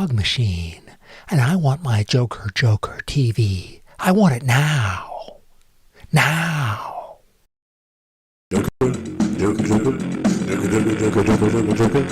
Machine, and I want my Joker TV. I want it now. Now. Joker, Joker, Joker, Joker, Joker, Joker, Joker, Joker, Joker,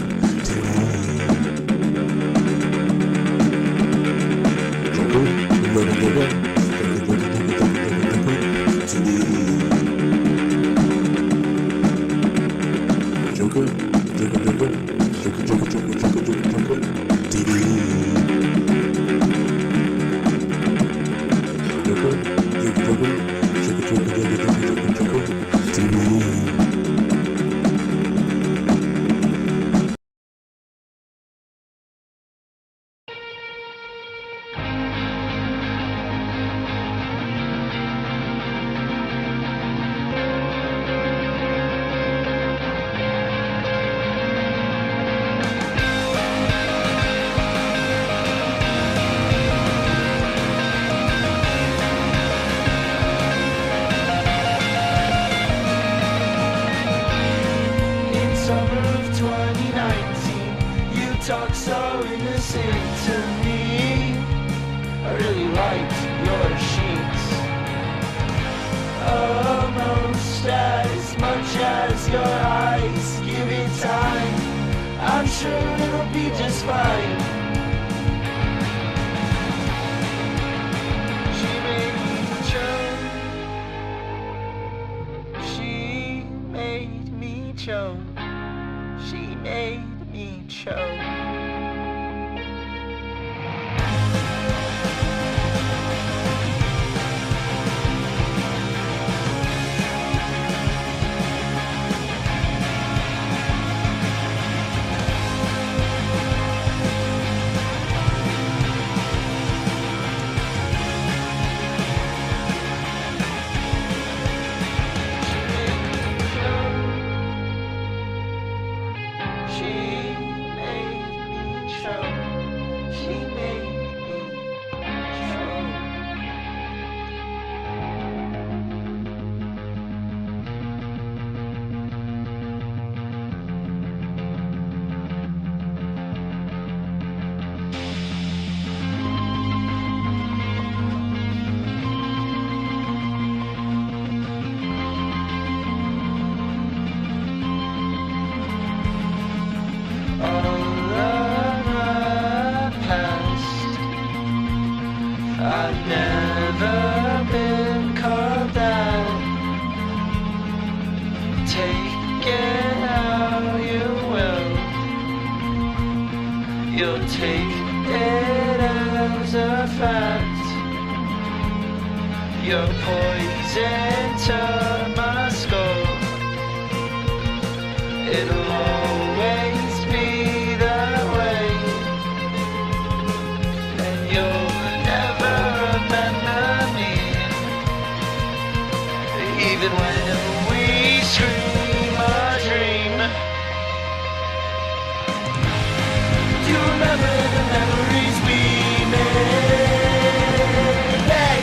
Doctor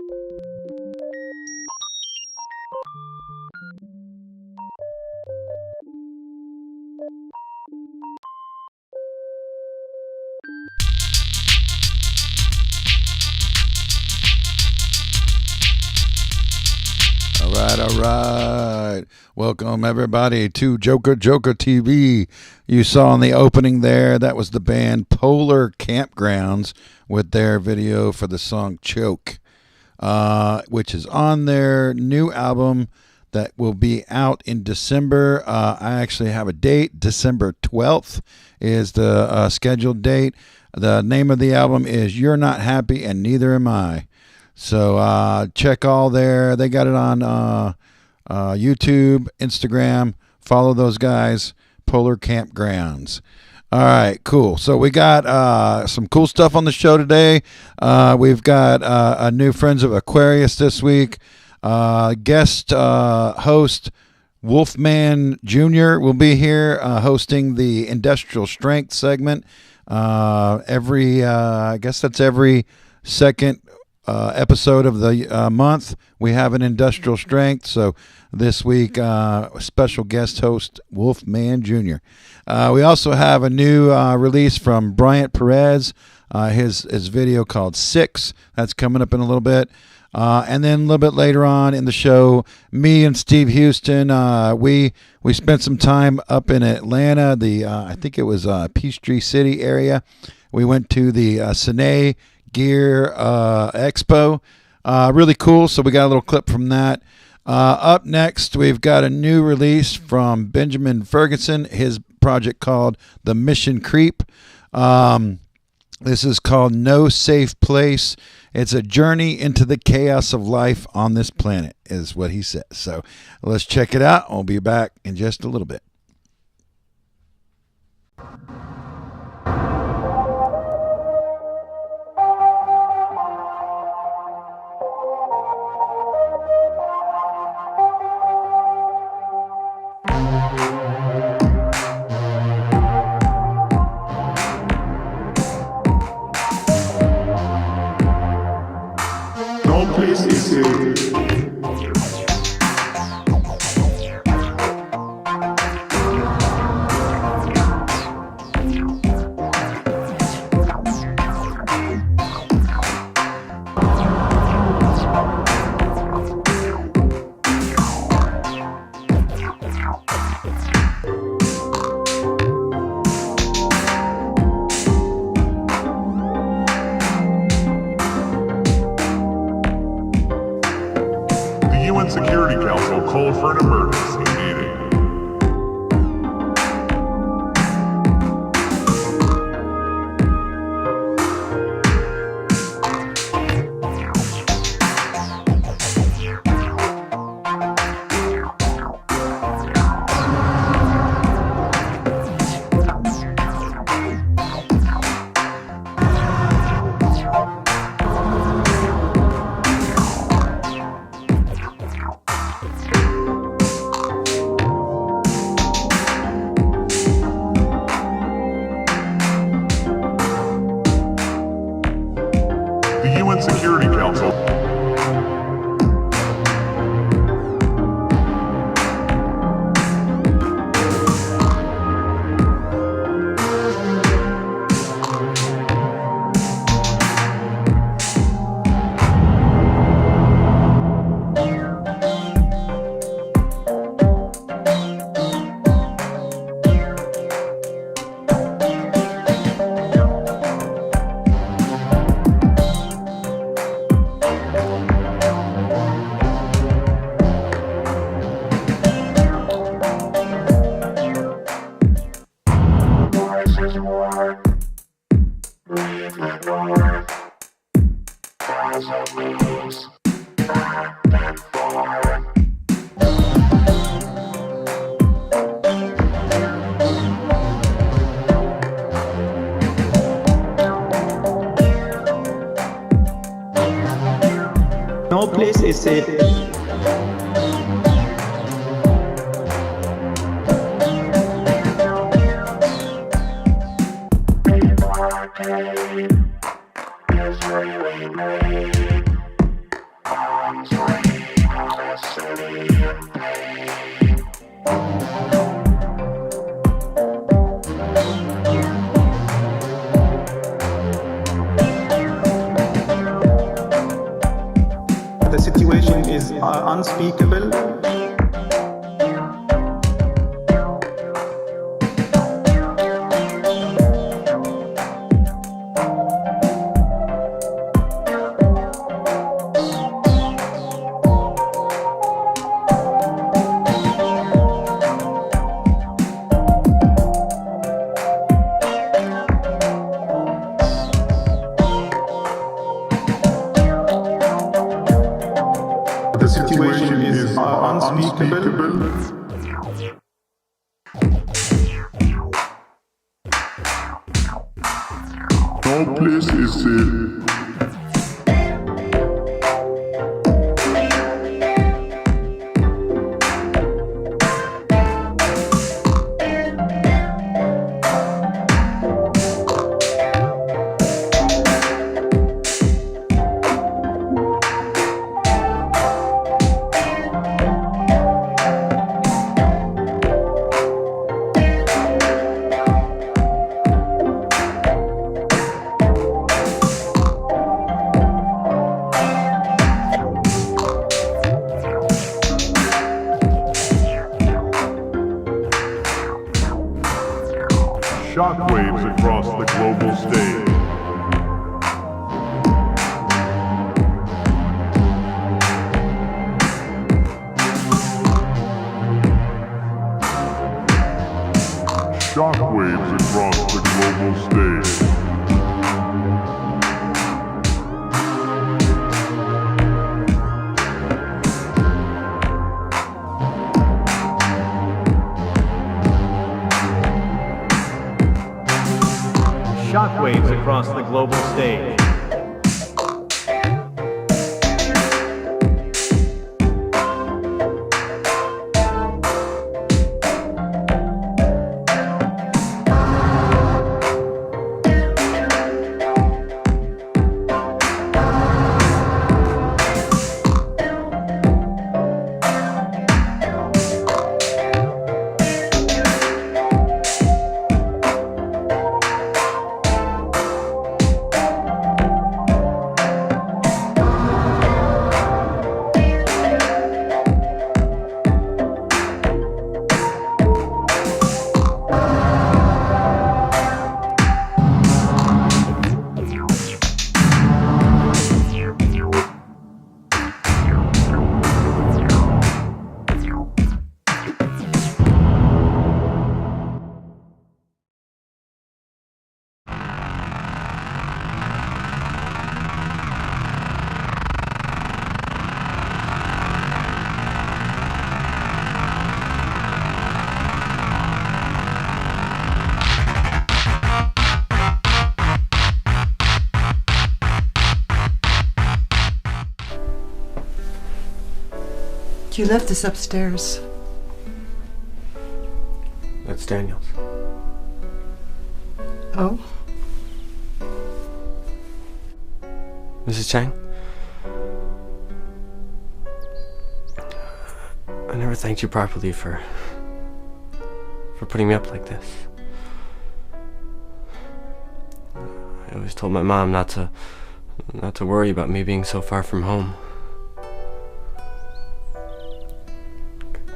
All right. Welcome, everybody, to JOKERJOKERtv. You saw in the opening there, that was the band Polar Campgrounds with their video for the song Choke, which is on their new album that will be out in December. I actually have a date. December 12th is the scheduled date. The name of the album is You're Not Happy and Neither Am I. So check all there. They got it on YouTube, Instagram. Follow those guys, Polar Campgrounds. All right, cool. So we got some cool stuff on the show today. We've got a new Friends of AQUARIUS this week. Guest host Wolfman Jr. will be here hosting the Industrial Strength segment. I guess that's every second episode of the month. We have an Industrial Strength. So this week, special guest host Wolfman Jr. We also have a new release from Bryant Perez. His video called 6. That's coming up in a little bit. And then a little bit later on in the show, me and Steve Houston, we spent some time up in Atlanta. I think it was Peachtree City area. We went to the Sine Gear Expo. Really cool. So we got a little clip from that. Up next, we've got a new release from Benjamin Ferguson. His project called the Missioncreep. This is called No Safe Place. It's a journey into the chaos of life on this planet, is what he says. So let's check it out. I'll be back in just a little bit. No place is safe. The situation is unspeakable. The situation is unspeakable. No place is safe. Shockwaves across the global stage. Shockwaves across the global stage. Shockwaves across the global stage. You left this upstairs. That's Daniel's. Oh? Mrs. Chang? I never thanked you properly for putting me up like this. I always told my mom not to worry about me being so far from home.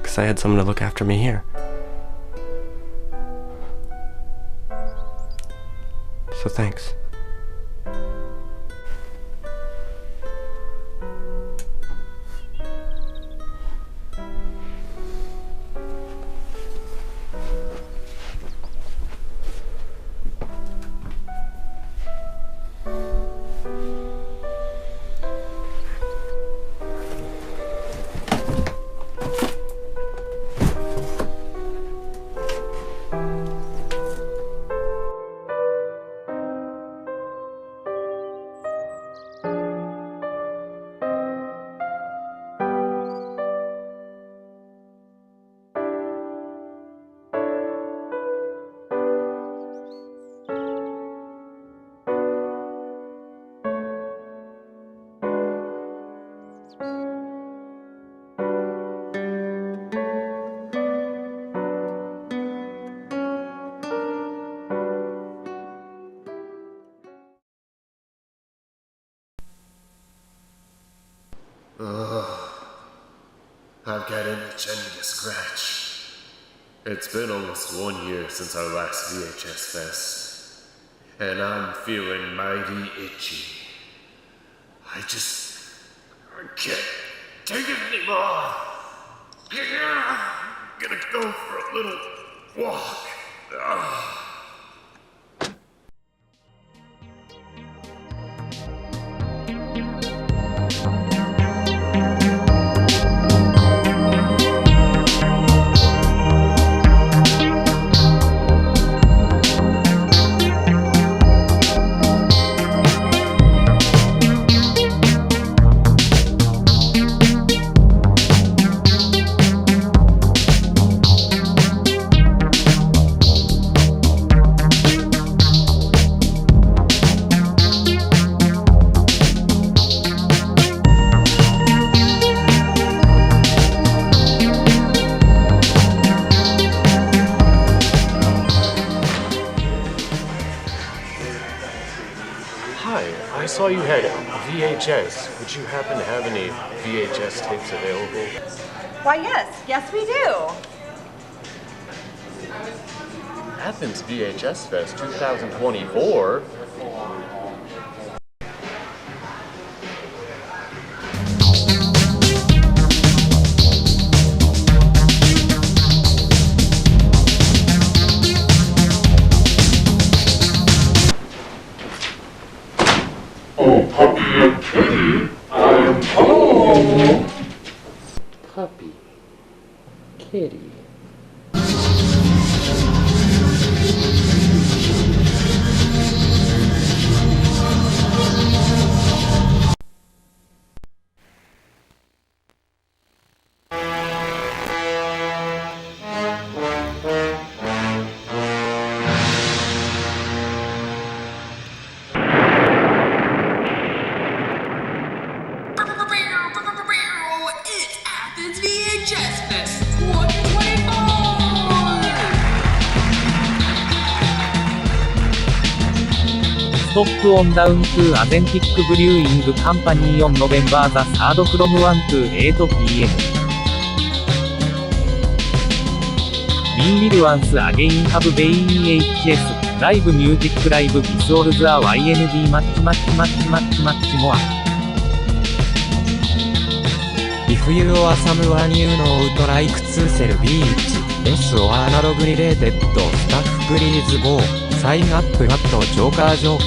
'Cause I had someone to look after me here. So thanks. I've got an itch I need to scratch. It's been almost 1 year since our last VHS fest, and I'm feeling mighty itchy. I can't take it anymore. I'm gonna go for a little walk. I saw you had VHS. Would you happen to have any VHS tapes available? Why, yes we do. Athens VHS Fest 2024? Puppy, kitty. Stop on down to Authentic Brewing Company on November the 3rd from 1 to 8 p.m. We will once again have VHS, live music live with all the YND much more. If you are someone you know would like to sell beach, S or analog related stuff, please go. Sign up at JOKERJOKERtv.com.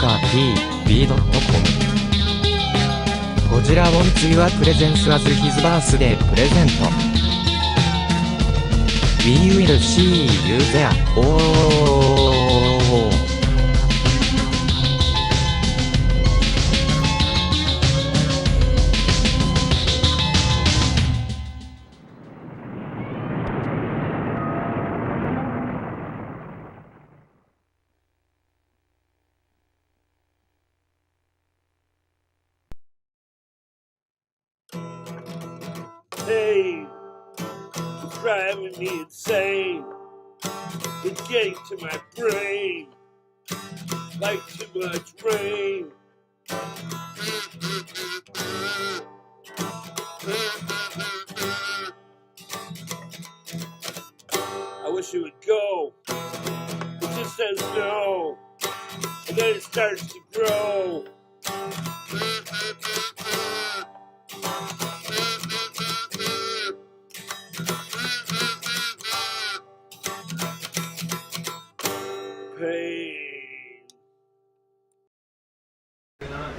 Godzilla wants your presence as his birthday present. We will see you there. Oh. Hey, it's driving me insane. It's getting to my brain like too much rain. I wish it would go. It just says no, and then it starts to grow.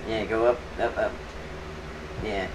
Yeah, go up. Yeah.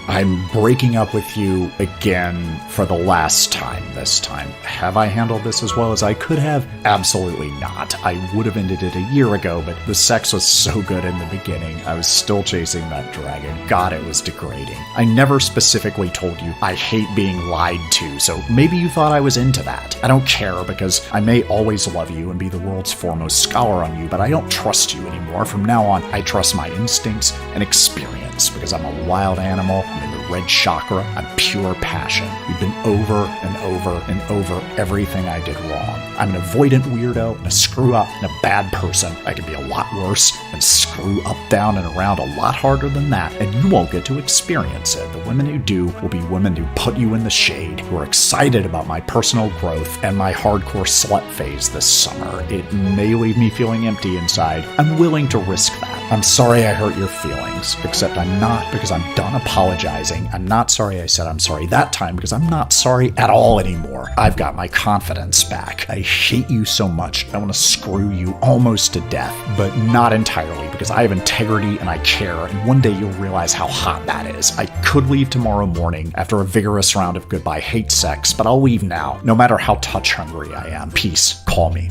I'm breaking up with you again for the last time this time. Have I handled this as well as I could have? Absolutely not. I would have ended it a year ago, but the sex was so good in the beginning. I was still chasing that dragon. God, it was degrading. I never specifically told you I hate being lied to, so maybe you thought I was into that. I don't care, because I may always love you and be the world's foremost scholar on you, but I don't trust you anymore. From now on, I trust my instincts and experience, because I'm a wild animal. I'm in the red chakra. I'm pure passion. You've been over and over and over everything I did wrong. I'm an avoidant weirdo, and a screw-up, and a bad person. I can be a lot worse and screw up, down, and around a lot harder than that, and you won't get to experience it. The women who do will be women who put you in the shade, who are excited about my personal growth and my hardcore slut phase this summer. It may leave me feeling empty inside. I'm willing to risk that. I'm sorry I hurt your feelings, except I'm not, because I'm done apologizing. I'm not sorry I said I'm sorry that time, because I'm not sorry at all anymore. I've got my confidence back. I hate you so much. I want to screw you almost to death, but not entirely, because I have integrity and I care, and one day you'll realize how hot that is. I could leave tomorrow morning after a vigorous round of goodbye hate sex, but I'll leave now, no matter how touch hungry I am. Peace. Call me.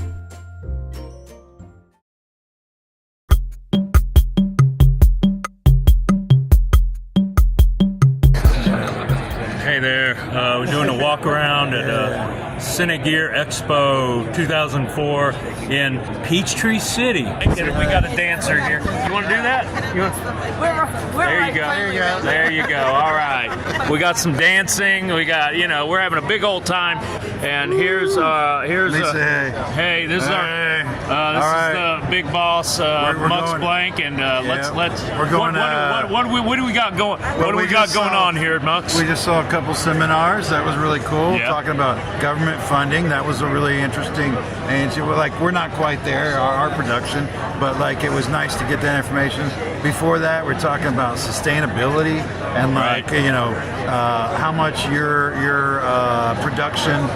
Hey there, we're doing a walk around at Cinegear Expo 2004 in Peachtree City. We got a dancer here. You want to do that? There you go. There you go. All right. We got some dancing. We got, we're having a big old time. And here's Lisa, hey, this is our this is the big boss, Mux Blank, and let's we're going. What do we got going? What do we got going on here, Mux? We just saw a couple seminars. That was really cool. Yep. Talking about government funding. That was a really interesting. And we're not quite there, our production, but it was nice to get that information. Before that, we're talking about sustainability and how much your production,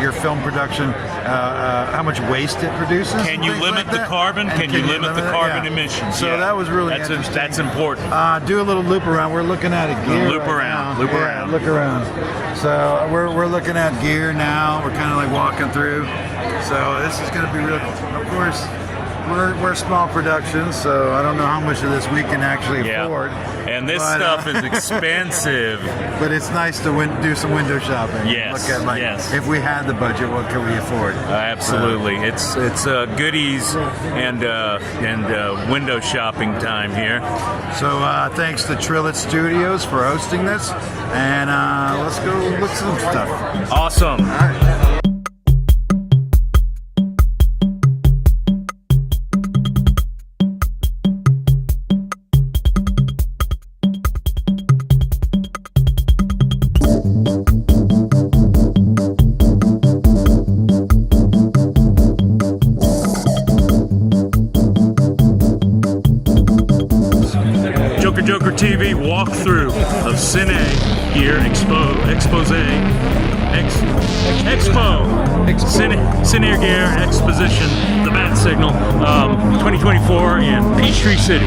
your film production, how much waste it produces. Can you limit the carbon? Can you limit the carbon emissions? So that was really interesting. That's important. Do a little loop around. We're looking at a gear. Loop around. Look around. So we're looking at gear now. We're kind of walking through. So this is going to be real. Of course, we're small productions, so I don't know how much of this we can actually afford. And this stuff is expensive. But it's nice to do some window shopping. Yes. Look at if we had the budget, what could we afford? Absolutely. It's goodies and window shopping time here. So thanks to Trillet Studios for hosting this, and let's go look at some stuff. Awesome. All right. Joker TV walkthrough of Cinegear Expo Cinegear Exposition, the Bat Signal, 2024 in Peachtree City.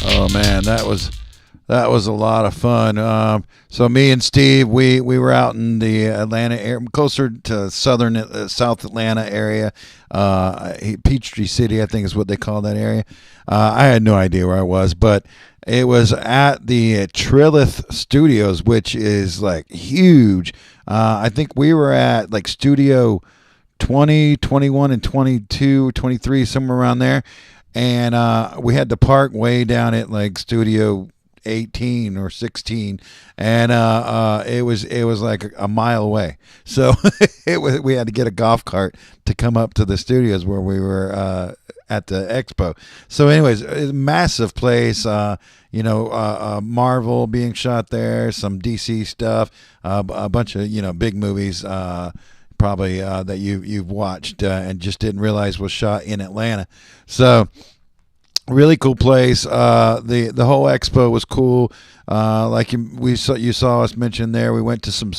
Oh man, that was a lot of fun. So me and Steve, we were out in the Atlanta area, closer to South Atlanta area. Peachtree City, I think is what they call that area. I had no idea where I was, but it was at the Trillet Studios, which is huge. I think we were at Studio 20, 21, and 22, 23, somewhere around there. And we had to park way down at Studio 18 or 16, and it was a mile away. So we had to get a golf cart to come up to the studios where we were at the expo. So anyways, it's a massive place. Marvel being shot there, some DC stuff, a bunch of big movies. Probably that you've watched and just didn't realize was shot in Atlanta. So really cool place. The whole expo was cool. You saw us mention there. We went to some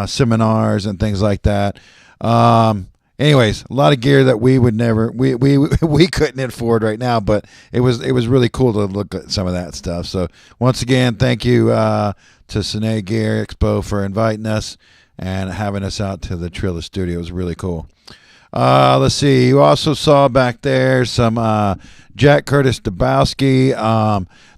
seminars and things like that. anyways, a lot of gear that we would never we couldn't afford right now, but it was really cool to look at some of that stuff. So once again, thank you to Sine Gear Expo for inviting us and having us out to the Trilla studio. It was really cool. Let's see. You also saw back there some Jack Curtis Dubowsky.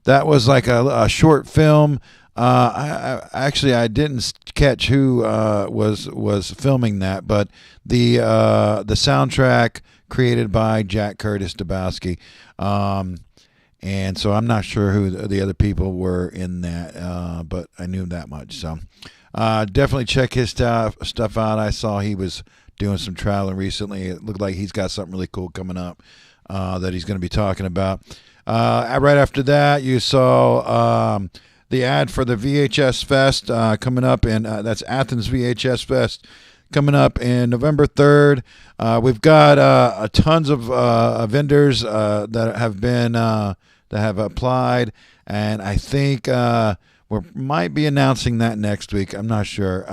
That was like a short film. I didn't catch who was filming that, but the soundtrack created by Jack Curtis Dubowsky. And so I'm not sure who the other people were in that, but I knew that much. So definitely check his stuff out. I saw he was doing some traveling recently. It looked like he's got something really cool coming up that he's going to be talking about. Right after that, you saw the ad for the VHS Fest coming up, and that's Athens VHS Fest coming up in November 3rd. We've got tons of vendors that have been that have applied, and I think we might be announcing that next week. I'm not sure.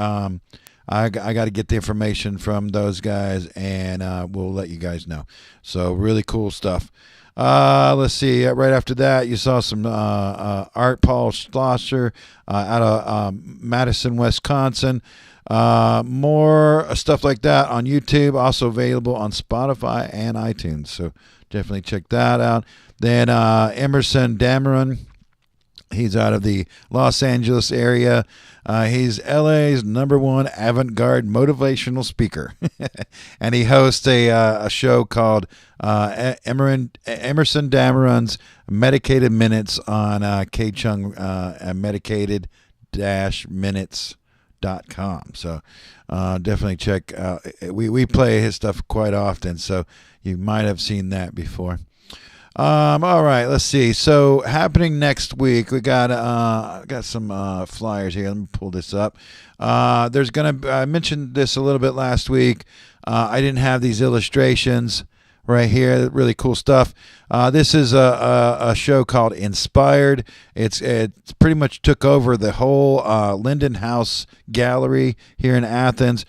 I got to get the information from those guys, and we'll let you guys know. So really cool stuff. Let's see. Right after that, you saw some art. Paul Schlosser out of Madison, Wisconsin. More stuff like that on YouTube, also available on Spotify and iTunes. So definitely check that out. Then Emerson Dameron. He's out of the Los Angeles area. He's LA's #1 avant-garde motivational speaker. And he hosts a show called Emerson Dameron's Medicated Minutes on KCHUNG medicated-minutes.com. So definitely check out. We play his stuff quite often, so you might have seen that before. All right, let's see. So happening next week, we got some flyers here. Let me pull this up. There's I mentioned this a little bit last week. I didn't have these illustrations right here. Really cool stuff. This is a show called Inspired. It pretty much took over the whole Linden House Gallery here in Athens,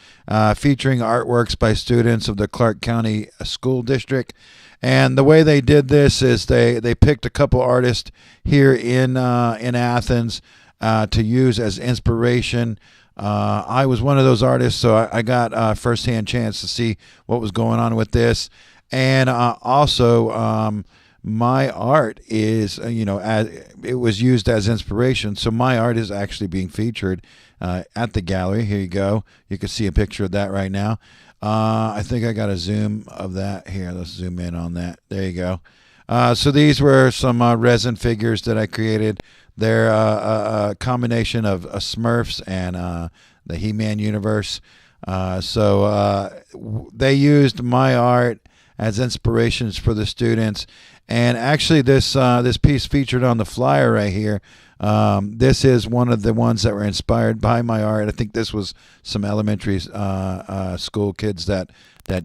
featuring artworks by students of the Clark County School District. And the way they did this is they picked a couple artists here in Athens to use as inspiration. I was one of those artists, so I got a firsthand chance to see what was going on with this. And also, my art is, it was used as inspiration. So my art is actually being featured at the gallery. Here you go. You can see a picture of that right now. I think I got a zoom of that here. Let's zoom in on that. There you go. So these were some resin figures that I created. They're a combination of Smurfs and the He-Man universe. So they used my art as inspirations for the students. And actually this piece featured on the flyer right here, this is one of the ones that were inspired by my art. I think this was some elementary school kids that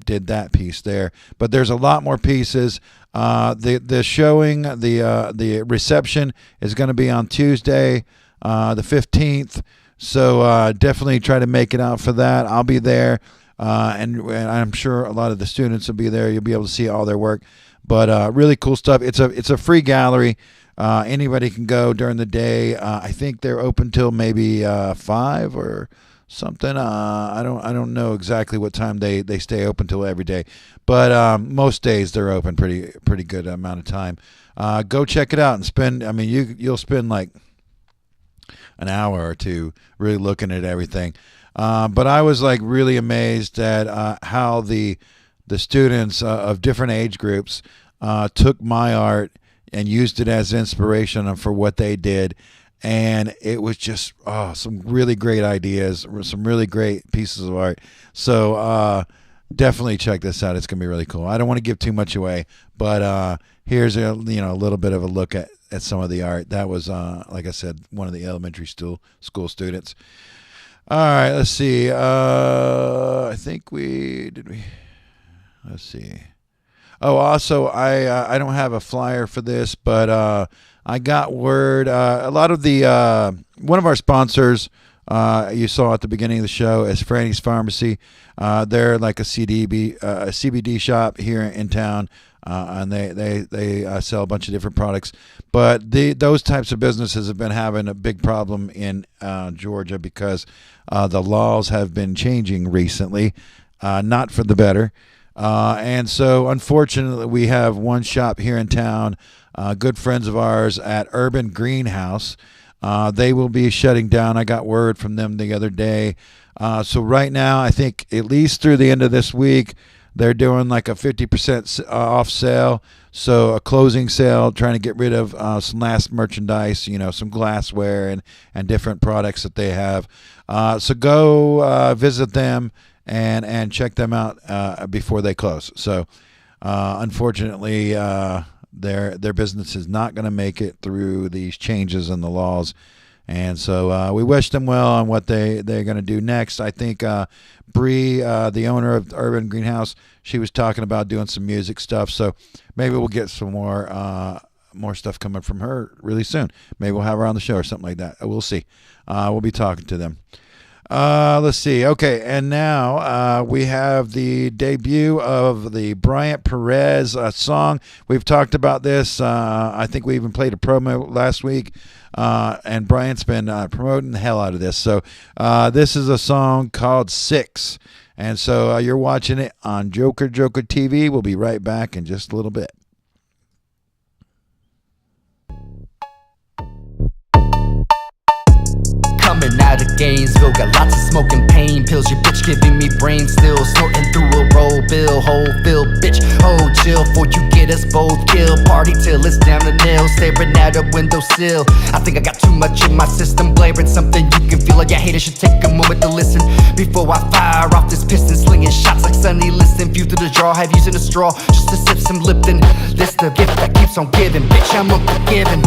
did that piece there. But there's a lot more pieces. The showing, the reception is going to be on Tuesday, the 15th. So definitely try to make it out for that. I'll be there. And I'm sure a lot of the students will be there. You'll be able to see all their work. But really cool stuff. It's a free gallery. Anybody can go during the day. I think they're open till maybe 5 or something. I don't know exactly what time they stay open till every day, but most days they're open pretty good amount of time. Go check it out and spend. I mean, you'll spend like an hour or two really looking at everything. But I was like really amazed at how the students of different age groups took my art and used it as inspiration for what they did. And it was just some really great ideas, some really great pieces of art. So definitely check this out. It's going to be really cool. I don't want to give too much away, but here's a little bit of a look at some of the art. That was, like I said, one of the elementary school students. All right, let's see. I think let's see. Oh, also, I don't have a flyer for this, but I got word. A lot of the one of our sponsors, you saw at the beginning of the show as Franny's Pharmacy. They're like a CBD shop here in town, and they sell a bunch of different products. But those types of businesses have been having a big problem in Georgia because the laws have been changing recently, not for the better. And so, unfortunately, we have one shop here in town, good friends of ours at Urban Greenhouse. They will be shutting down. I got word from them the other day. So right now, I think at least through the end of this week, they're doing like a 50% off sale. So a closing sale, trying to get rid of some last merchandise, some glassware and different products that they have. So go visit them and check them out before they close. So unfortunately, their business is not going to make it through these changes in the laws. And so we wish them well on what they're going to do next. I think Bree, the owner of Urban Greenhouse, she was talking about doing some music stuff. So maybe we'll get some more stuff coming from her really soon. Maybe we'll have her on the show or something like that. We'll see. We'll be talking to them. Let's see. Okay, and now we have the debut of the Bryant Perez song. We've talked about this. I think we even played a promo last week, and Bryant's been promoting the hell out of this. So this is a song called 6. And so you're watching it on Joker TV. We'll be right back in just a little bit. Coming out of Gainesville, got lots of smoking pain pills. Your bitch giving me brain still, snorting through a roll bill, whole fill, bitch, hold chill, before you get us both killed. Party till it's down to nil, staring at a windowsill. I think I got too much in my system, blaring something you can feel. Like your haters should take a moment to listen before I fire off this piston, slinging shots like Sonny Liston. View through the draw, have using a straw just to sip some Lipton. This the gift that keeps on giving, bitch, I'm unforgiving.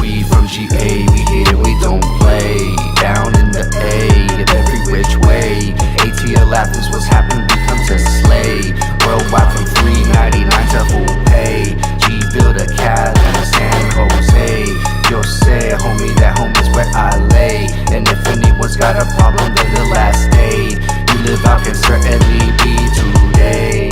We from GA, we hit it, we don't play. Down in the A, in every which way. ATL Athens, what's happened, we come to slay. Worldwide from $3.99 to full pay. G build a Cali, San Jose. Yo say, homie, that home is where I lay. And if anyone's got a problem, then the last day you live out can certainly be today.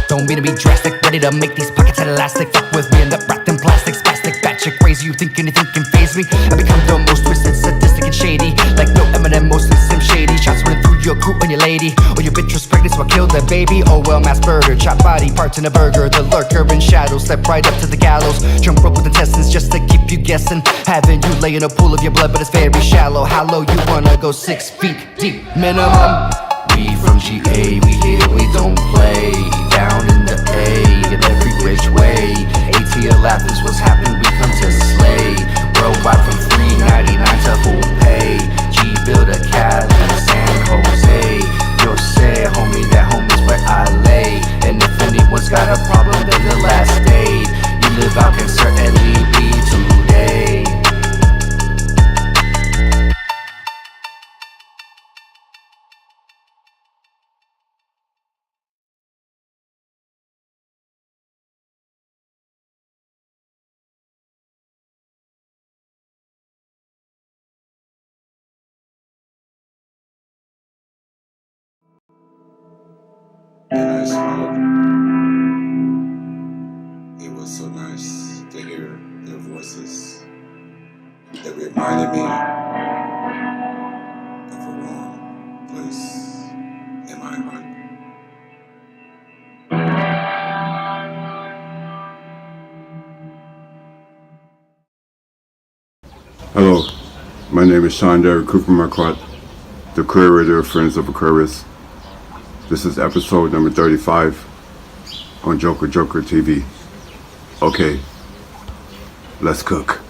Don't mean to be drastic, ready to make these pockets elastic. Fuck with me, end up wrapped in plastic. Spastic, batshit crazy, you think anything can faze me? I become the most twisted, sadistic and shady. Like no Eminem, mostly Sim Shady. Shots running through your crew and your lady. Or your bitch was pregnant, so I killed the baby. Oh well, mass murder, chop body parts in a burger. The lurker in shadows, step right up to the gallows. Jump rope with intestines just to keep you guessing. Having you lay in a pool of your blood, but it's very shallow. How low you wanna go? 6 feet deep, minimum. We from GA, we hit it, we don't play. Down in the A, in every which way. ATL Athens, what's happened, we come to slay. Worldwide from $3.99 to full pay. G build a Cali, San Jose. Yo say, homie, that home is where I lay. And if anyone's got a problem, then the last day you live out can certainly be today. And I smoked. It was so nice to hear their voices. It reminded me of a warm place in my heart. Hello, my name is Derrick from Marquardt, the curator of Friends of AQUARIUS. This is episode number 35 on JOKERJOKERtv. Okay, let's cook.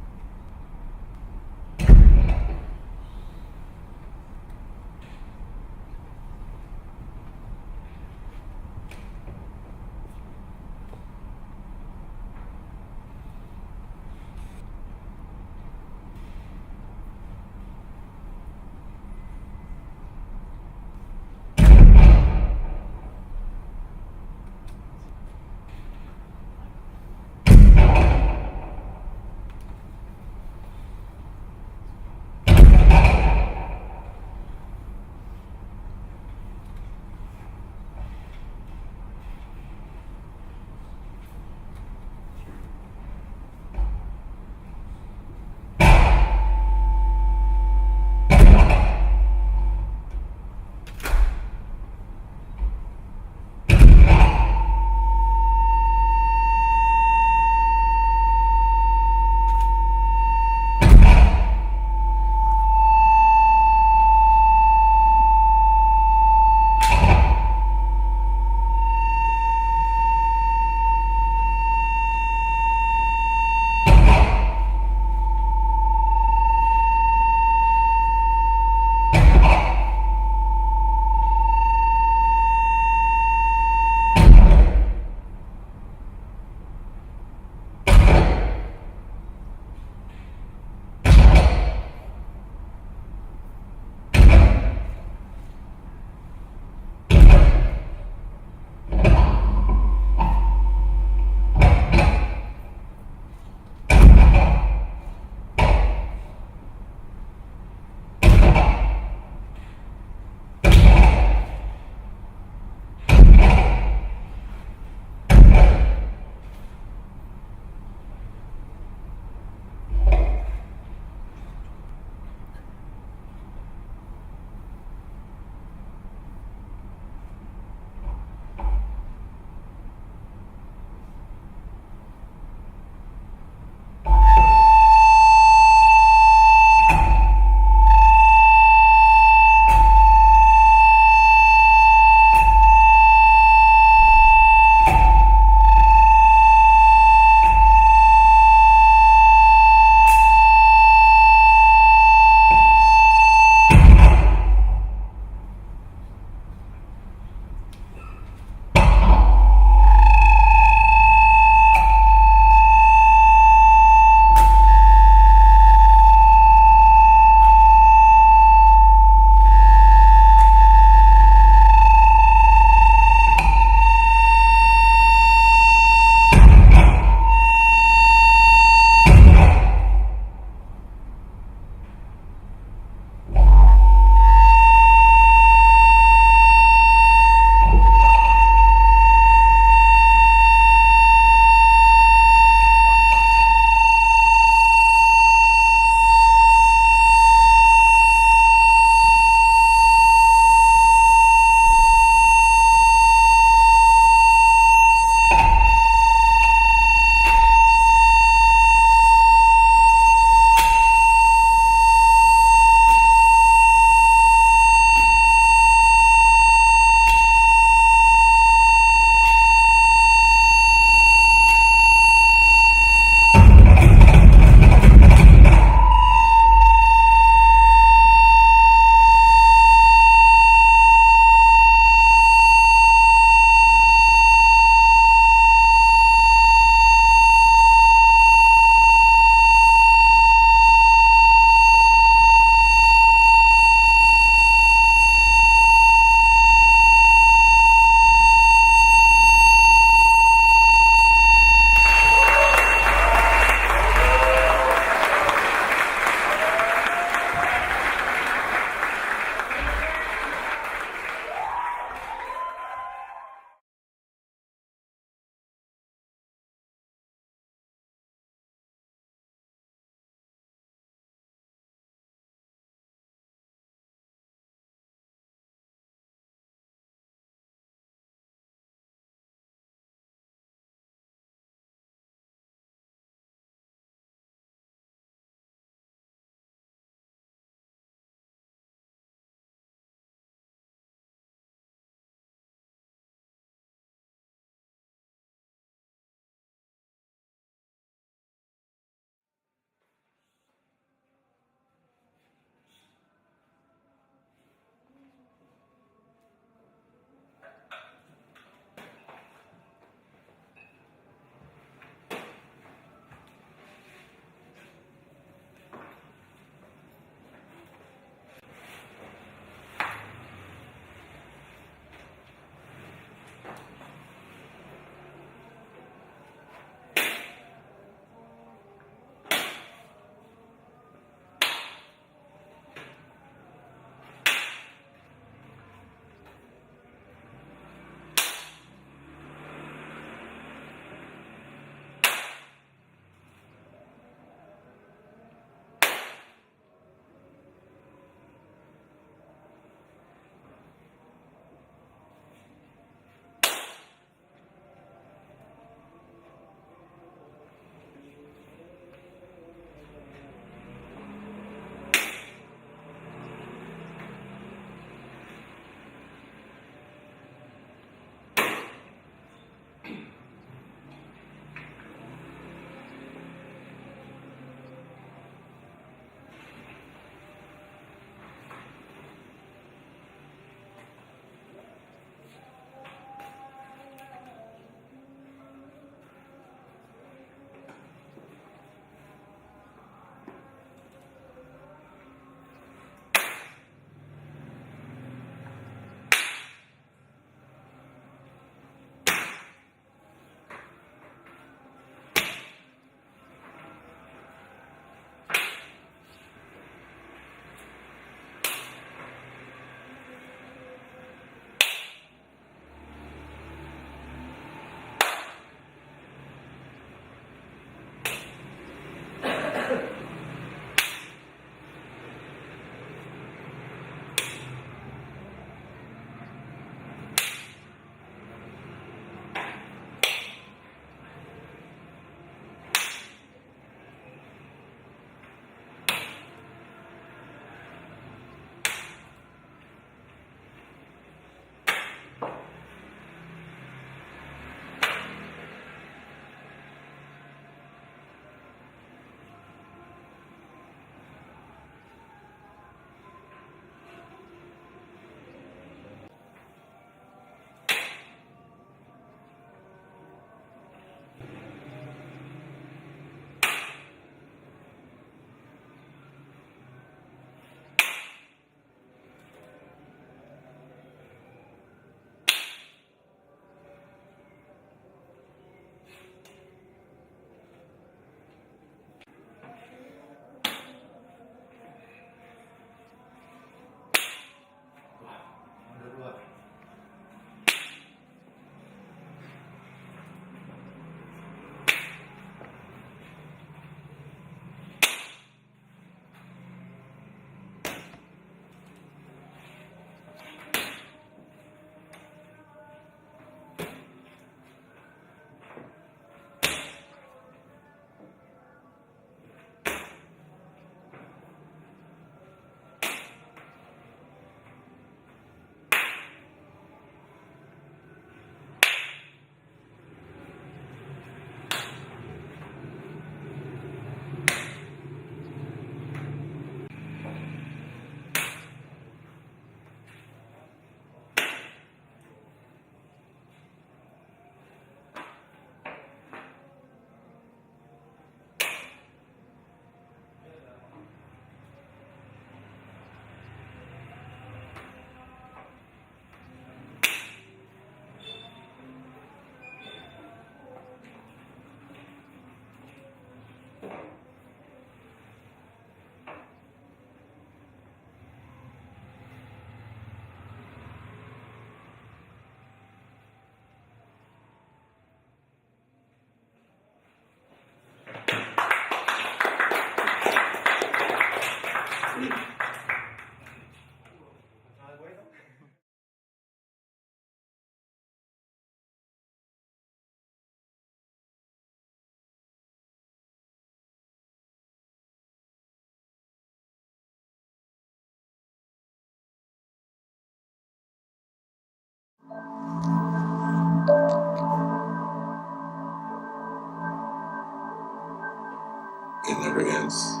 never ends.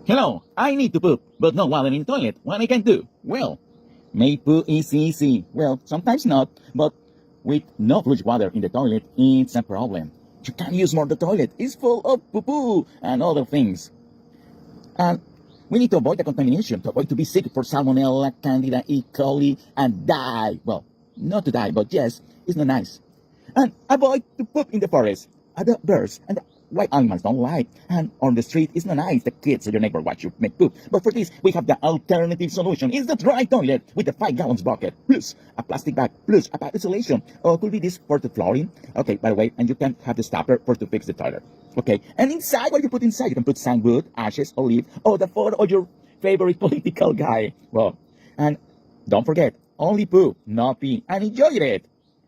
Hello, I need to poop, but no water in toilet. What I can do? Well, make poo is easy. Well, sometimes not, but with no flush water in the toilet, it's a problem. You can't use more the toilet. It's full of poo-poo and other things. And we need to avoid the contamination, to avoid to be sick for Salmonella, Candida, E. coli, and die. Well, not to die, but yes, it's not nice. And avoid to poop in the forest. The birds and the wild animals don't like. And on the street, it's not nice. The kids or your neighbor watch you make poop. But for this, we have the alternative solution. It's the dry toilet with the 5 gallons bucket, plus a plastic bag, plus a pipe insulation. Or could be this for the flooring. Okay, by the way, and you can have the stopper for to fix the toilet. Okay, and inside, what do you put inside? You can put sandwood, ashes, olive, or the photo of your favorite political guy. Well, and don't forget, only poo, not pee, and enjoy it.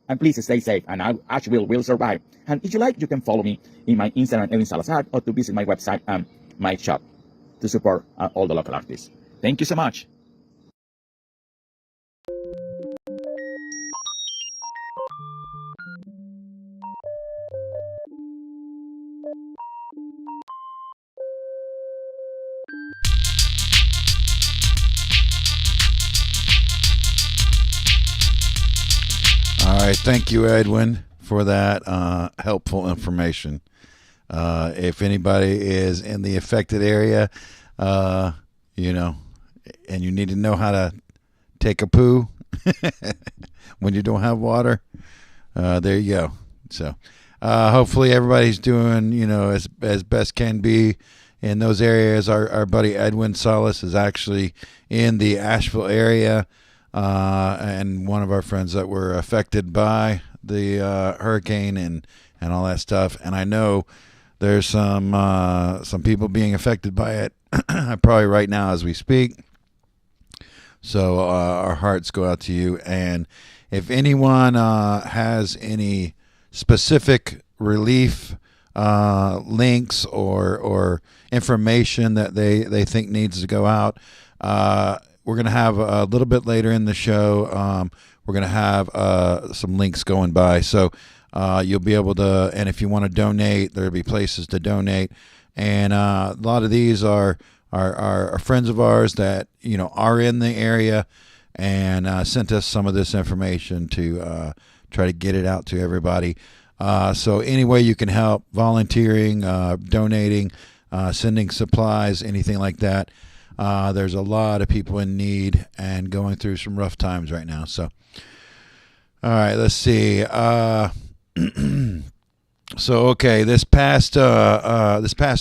And please stay safe, and Asheville will survive. And if you like, you can follow me in my Instagram, Edwin Salazar, or to visit my website and my shop to support all the local artists. Thank you so much. All right, thank you, Edwin, for that helpful information. If anybody is in the affected area, and you need to know how to take a poo when you don't have water, there you go. So hopefully everybody's doing, as best can be in those areas. Our buddy Edwin Salas is actually in the Asheville area. And one of our friends that were affected by the hurricane and all that stuff. And I know there's some people being affected by it probably right now as we speak. So our hearts go out to you. And if anyone has any specific relief links or information that they think needs to go out, we're going to have a little bit later in the show, we're going to have some links going by. So you'll be able to, and if you want to donate, there'll be places to donate. And a lot of these are friends of ours that, are in the area and sent us some of this information to try to get it out to everybody. So any way you can help, volunteering, donating, sending supplies, anything like that. There's a lot of people in need and going through some rough times right now. So, all right, let's see. So, okay, this past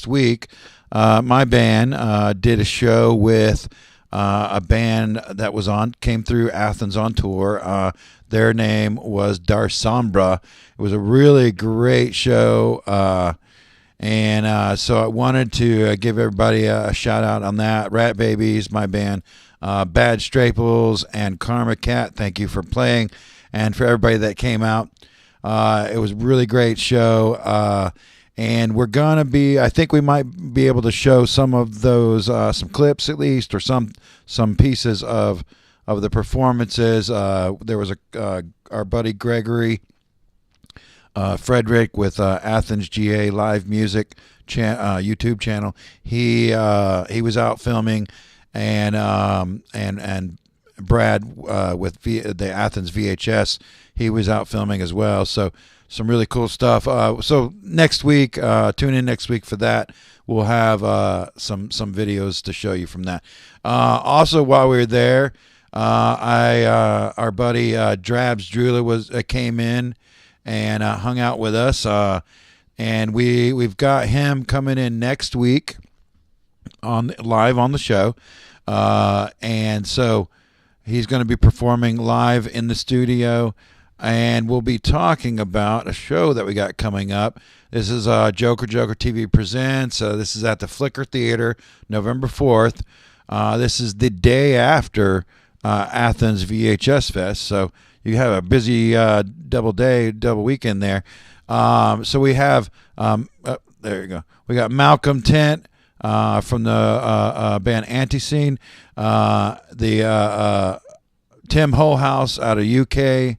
week, my band did a show with a band that came through Athens on tour. Their name was Darsombra. It was a really great show. And so I wanted to give everybody a shout out on that. Rat Babies, my band, Bad Straples, and Karma Cat, thank you for playing. And for everybody that came out, it was a really great show. And we're going to I think we might be able to show some of those, some clips at least, or some pieces of the performances. There was our buddy Gregory Frederick with Athens GA Live Music YouTube channel. He was out filming, and Brad with the Athens VHS, he was out filming as well. So some really cool stuff. So next week, tune in next week for that. We'll have some videos to show you from that. Also, while we were there, our buddy Drabs Drula came in and hung out with us, and we've got him coming in next week live on the show, and so he's going to be performing live in the studio, and we'll be talking about a show that we got coming up. This is Joker TV presents. This is at the Flicker Theater, November 4th. This is the day after Athens VHS Fest, so you have a busy double weekend there. So we have, there you go. We got Malcolm Tent from the band Anti-Scene, the Tim Holhouse out of UK,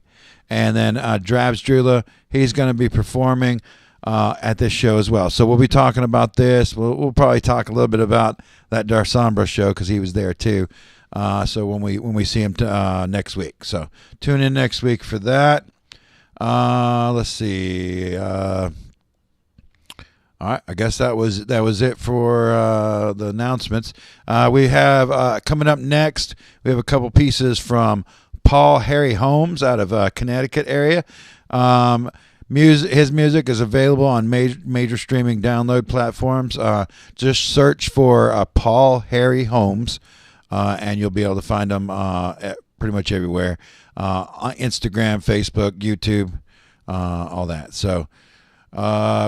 and then Drabs Drula. He's going to be performing at this show as well. So we'll be talking about this. We'll probably talk a little bit about that Darsombra show because he was there too. So when we see him next week. So tune in next week for that. Let's see. All right, I guess that was it for the announcements. We have coming up next, we have a couple pieces from Paul Harry Holmes out of Connecticut area. His music is available on major streaming download platforms. Just search for Paul Harry Holmes, and you'll be able to find him pretty much everywhere. On Instagram, Facebook, YouTube, all that. So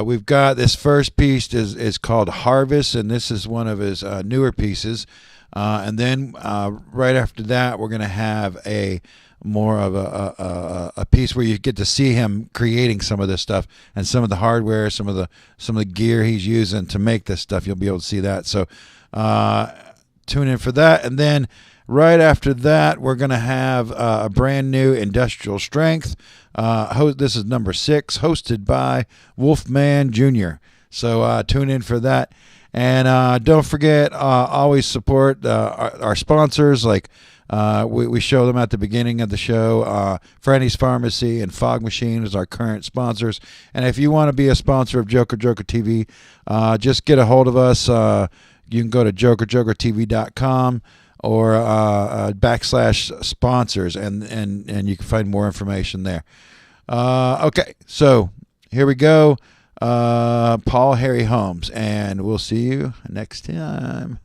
we've got this first piece is called Harvest, and this is one of his newer pieces. And then right after that, we're going to have more of a piece where you get to see him creating some of this stuff and some of the hardware, some of the gear he's using to make this stuff. You'll be able to see that. So tune in for that. And then right after that, we're going to have a brand new Industrial Strength. This is number 6, hosted by Wolfman Jr. So tune in for that. And don't forget, always support our sponsors. Like we show them at the beginning of the show. Franny's Pharmacy and Fog Machine is our current sponsors. And if you want to be a sponsor of Joker Joker TV, just get a hold of us. You can go to JokerJokertv.com or /sponsors, and you can find more information there. Okay, so here we go. Paul Harry Holmes, and we'll see you next time.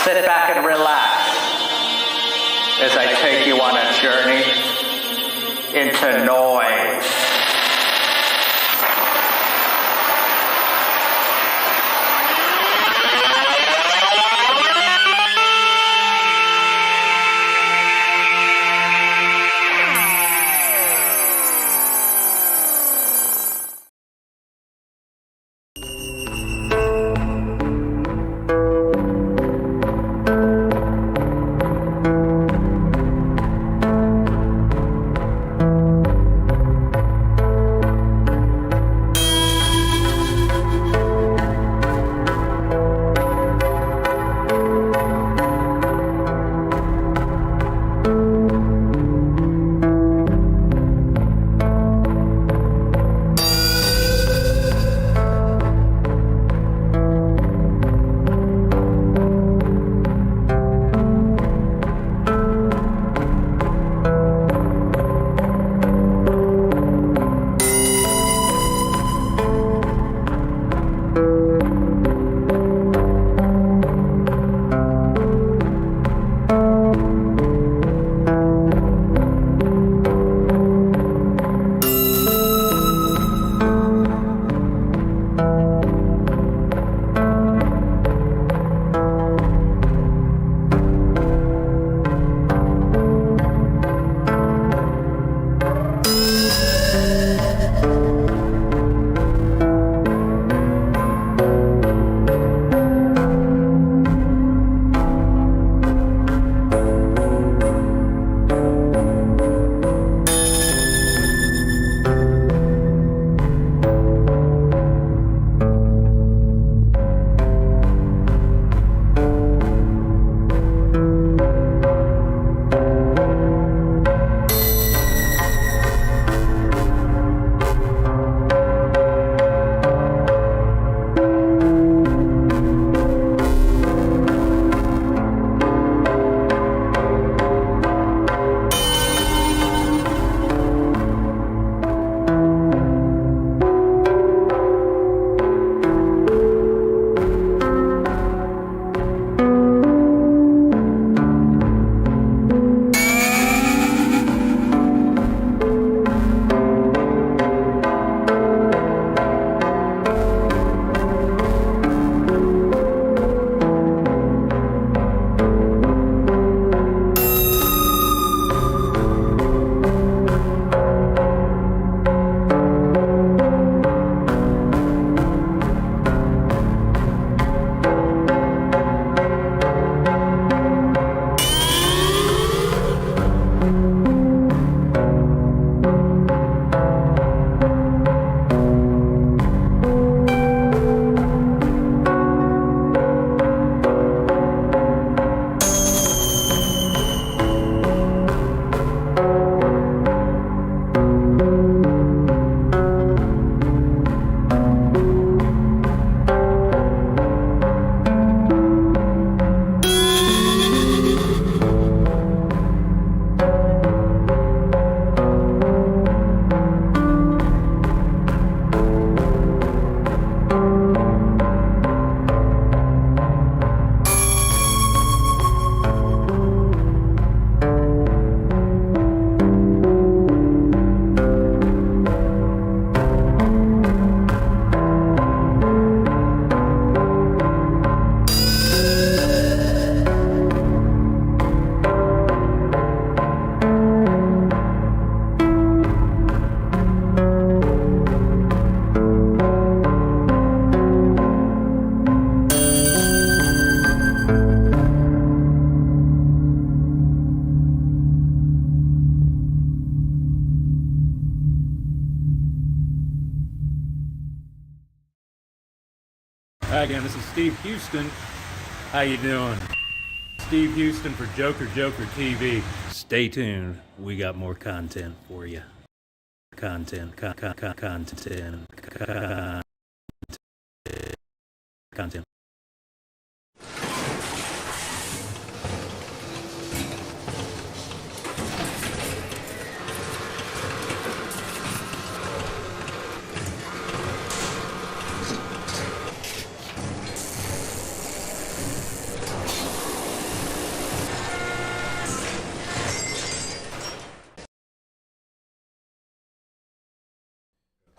Sit back and relax as I take you on a journey into noise. Hi again, this is Steve Houston. How you doing? Steve Houston for Joker Joker TV. Stay tuned. We got more content for you. Content.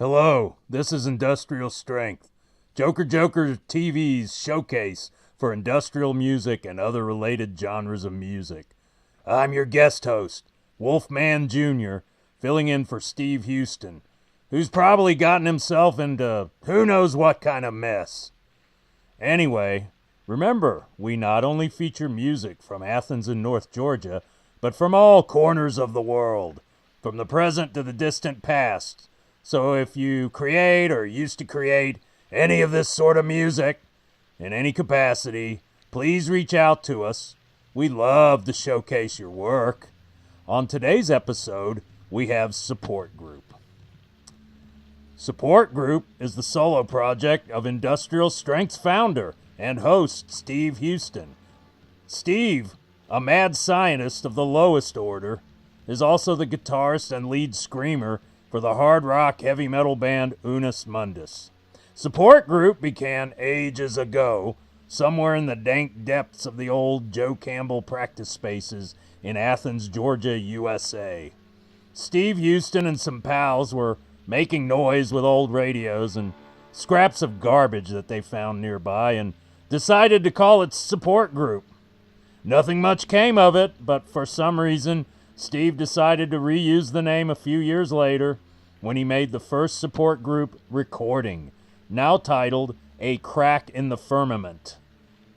Hello, this is Industrial Strength, JOKERJOKERTV's showcase for industrial music and other related genres of music. I'm your guest host, Wolfman Jr., filling in for Steve Houston, who's probably gotten himself into who knows what kind of mess. Anyway, remember, we not only feature music from Athens and North Georgia, but from all corners of the world, from the present to the distant past. So if you create or used to create any of this sort of music in any capacity, please reach out to us. We love to showcase your work. On today's episode, we have Support Group. Support Group is the solo project of Industrial Strength's founder and host, Steve Houston. Steve, a mad scientist of the lowest order, is also the guitarist and lead screamer for the hard rock heavy metal band Unus Mundus. Support Group began ages ago, somewhere in the dank depths of the old Joe Campbell practice spaces in Athens, Georgia, USA. Steve Houston and some pals were making noise with old radios and scraps of garbage that they found nearby and decided to call it Support Group. Nothing much came of it, but for some reason, Steve decided to reuse the name a few years later when he made the first Support Group recording, now titled A Crack in the Firmament.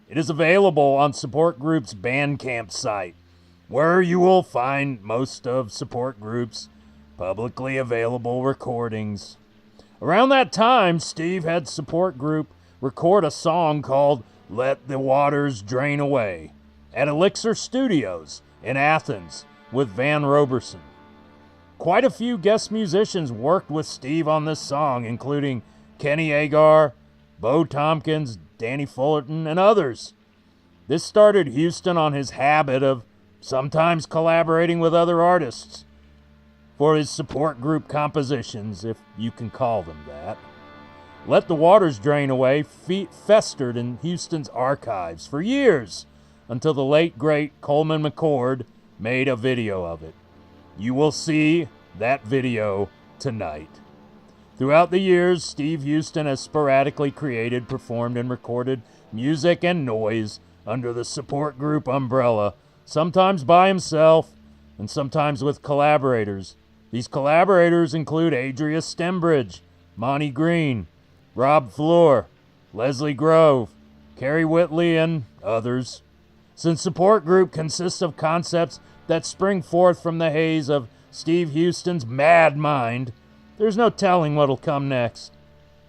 It is available on Support Group's Bandcamp site, where you will find most of Support Group's publicly available recordings. Around that time, Steve had Support Group record a song called Let the Waters Drain Away at Elixir Studios in Athens with Van Roberson. Quite a few guest musicians worked with Steve on this song, including Kenny Agar, Bo Tompkins, Danny Fullerton, and others. This started Houston on his habit of sometimes collaborating with other artists for his Support Group compositions, if you can call them that. Let the Waters Drain Away festered in Houston's archives for years, until the late, great Coleman McCord made a video of it. You will see that video tonight. Throughout the years, Steve Houston has sporadically created, performed, and recorded music and noise under the Support Group umbrella, sometimes by himself and sometimes with collaborators. These collaborators include Adria Stembridge, Monty Green, Rob Floor, Leslie Grove, Kerry Whitley, and others. Since Support Group consists of concepts that spring forth from the haze of Steve Houston's mad mind, there's no telling what'll come next.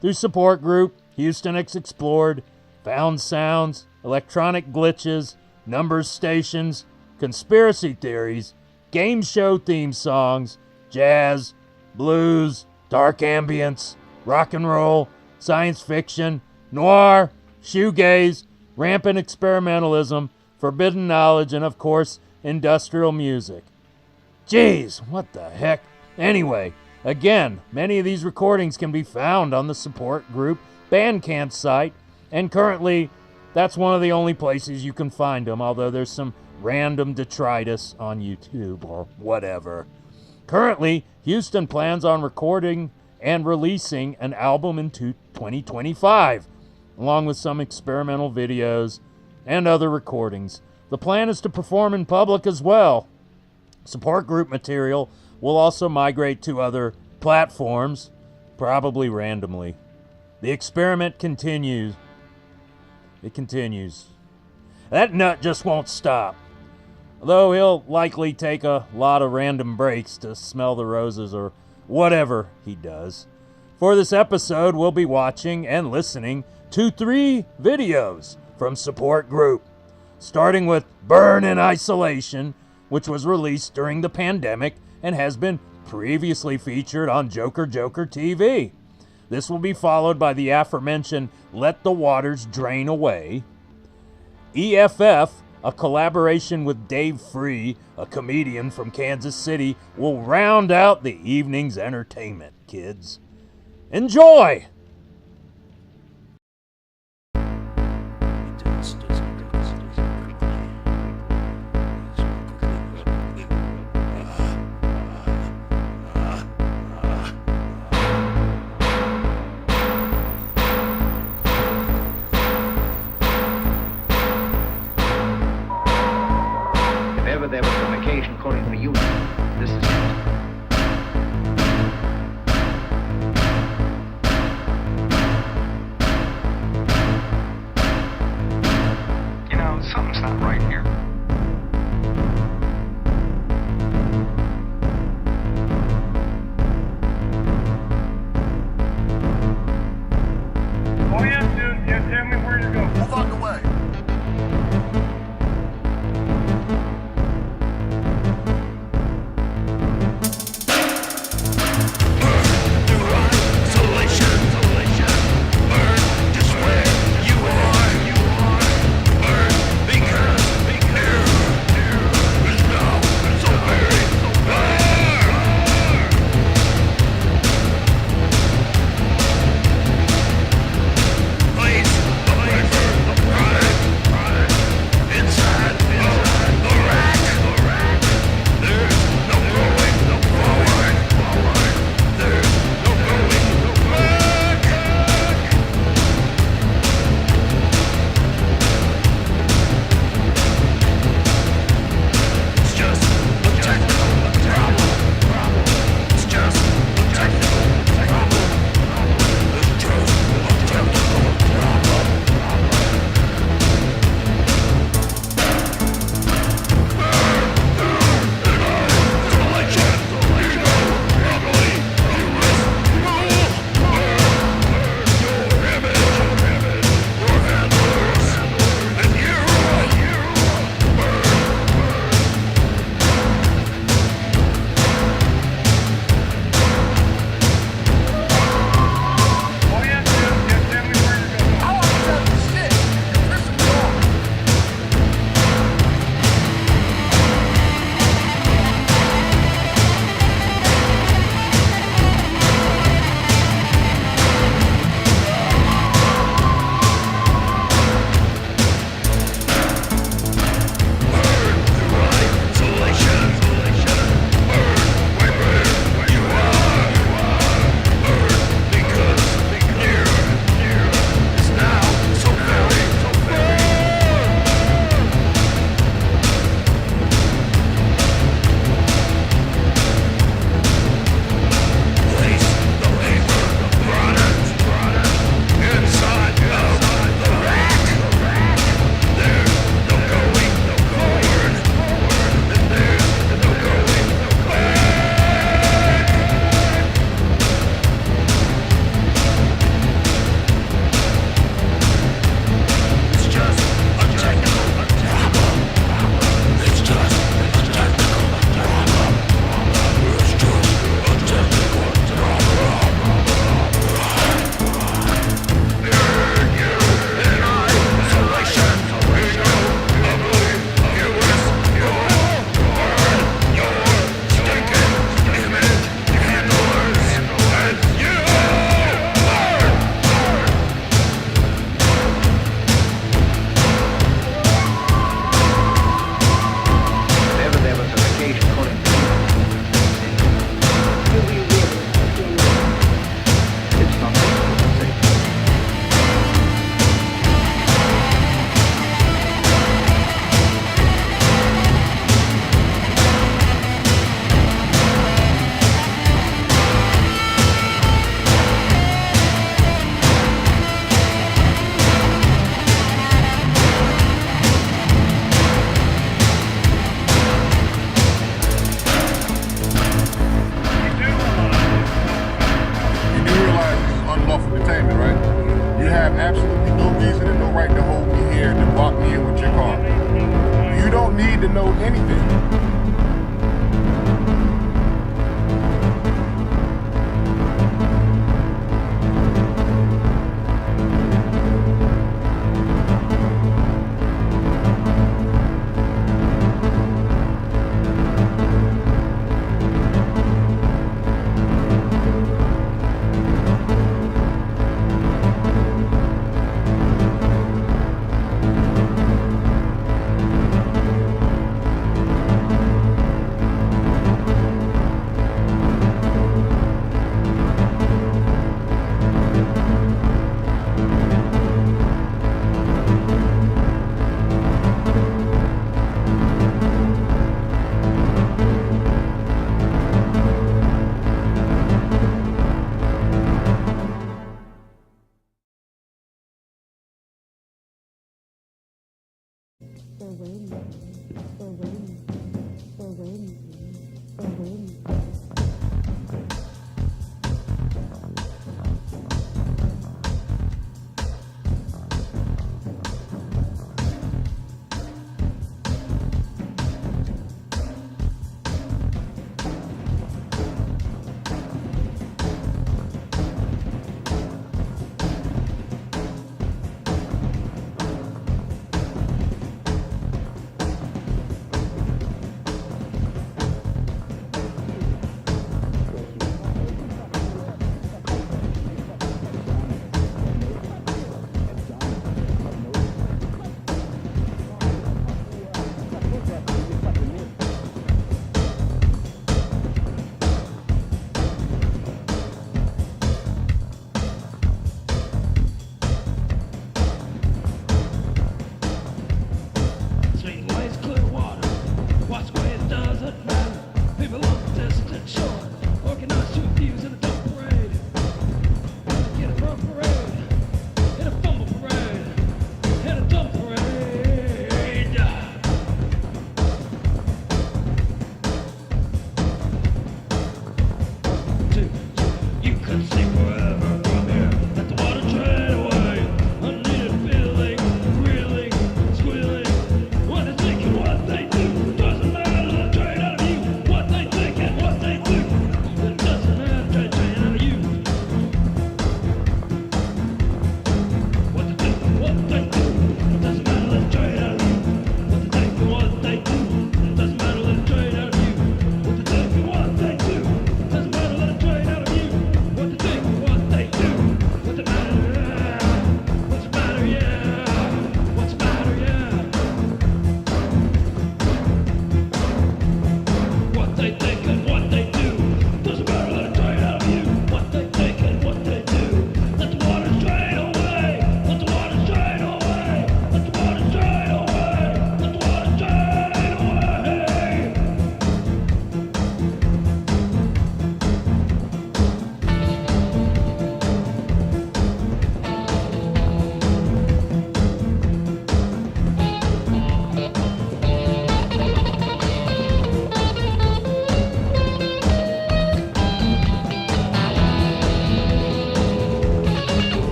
Through Support Group, Houston has explored, found sounds, electronic glitches, numbers stations, conspiracy theories, game show theme songs, jazz, blues, dark ambience, rock and roll, science fiction, noir, shoegaze, rampant experimentalism, forbidden knowledge, and of course, industrial music. Jeez, what the heck? Anyway, again, many of these recordings can be found on the Support Group Bandcamp site, and currently, that's one of the only places you can find them, although there's some random detritus on YouTube or whatever. Currently, Houston plans on recording and releasing an album in 2025, along with some experimental videos and other recordings. The plan is to perform in public as well. Support Group material will also migrate to other platforms, probably randomly. The experiment continues. It continues. That nut just won't stop. Though he'll likely take a lot of random breaks to smell the roses or whatever he does. For this episode, we'll be watching and listening to 3 videos from Support Group, starting with Burn in Isolation, which was released during the pandemic and has been previously featured on JOKERJOKERtv. This will be followed by the aforementioned Let the Waters Drain Away. EFF, a collaboration with Dave Free, a comedian from Kansas City, will round out the evening's entertainment, kids. Enjoy! occasion calling for you. This is it. You know, something's not right here. Oh yeah, dude. Yeah, tell me where to go. Move on the way.